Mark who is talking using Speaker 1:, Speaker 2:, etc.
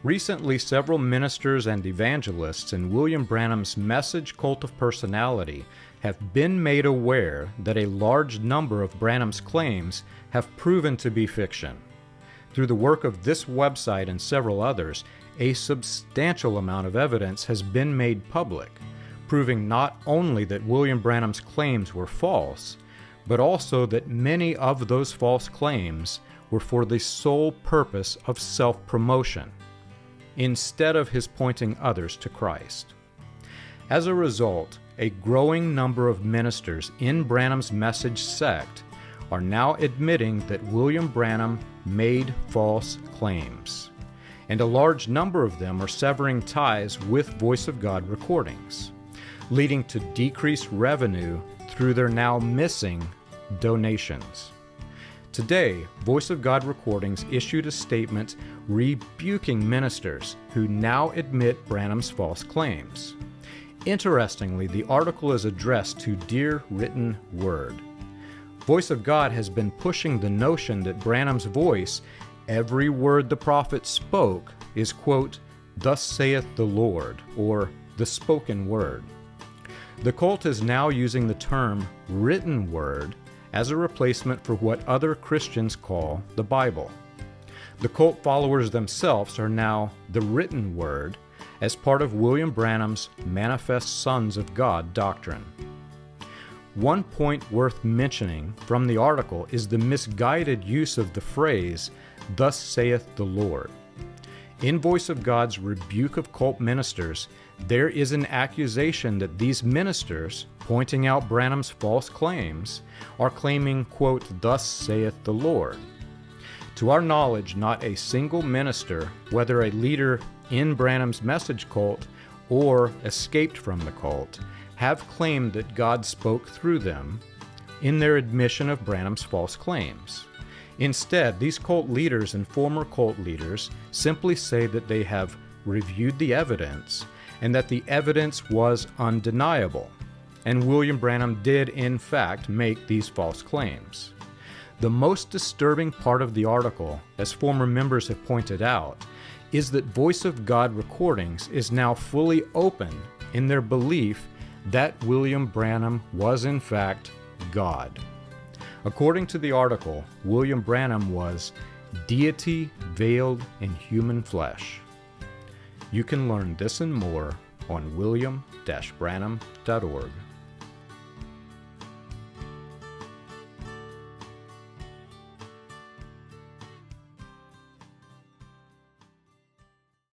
Speaker 1: Recently, several ministers and evangelists in William Branham's message Cult of Personality have been made aware that a large number of Branham's claims have proven to be fiction. Through the work of this website and several others, a substantial amount of evidence has been made public, proving not only that William Branham's claims were false, but also that many of those false claims were for the sole purpose of self-promotion, instead of his pointing others to Christ. As a result, a growing number of ministers in Branham's message sect are now admitting that William Branham made false claims, and a large number of them are severing ties with Voice of God recordings, leading to decreased revenue through their now missing donations. Today, Voice of God Recordings issued a statement rebuking ministers who now admit Branham's false claims. Interestingly, the article is addressed to Dear Written Word. Voice of God has been pushing the notion that Branham's voice, every word the prophet spoke, is, quote, "Thus saith the Lord," or the spoken word. The cult is now using the term written word as a replacement for what other Christians call the Bible. The cult followers themselves are now the written word as part of William Branham's Manifest Sons of God doctrine. One point worth mentioning from the article is the misguided use of the phrase, "Thus saith the Lord." In Voice of God's rebuke of cult ministers, there is an accusation that these ministers, pointing out Branham's false claims, are claiming, quote, "Thus saith the Lord." To our knowledge, not a single minister, whether a leader in Branham's message cult or escaped from the cult, have claimed that God spoke through them in their admission of Branham's false claims. Instead, these cult leaders and former cult leaders simply say that they have reviewed the evidence and that the evidence was undeniable, and William Branham did in fact make these false claims. The most disturbing part of the article, as former members have pointed out, is that Voice of God Recordings is now fully open in their belief that William Branham was in fact God. According to the article, William Branham was deity veiled in human flesh. You can learn this and more on william-branham.org.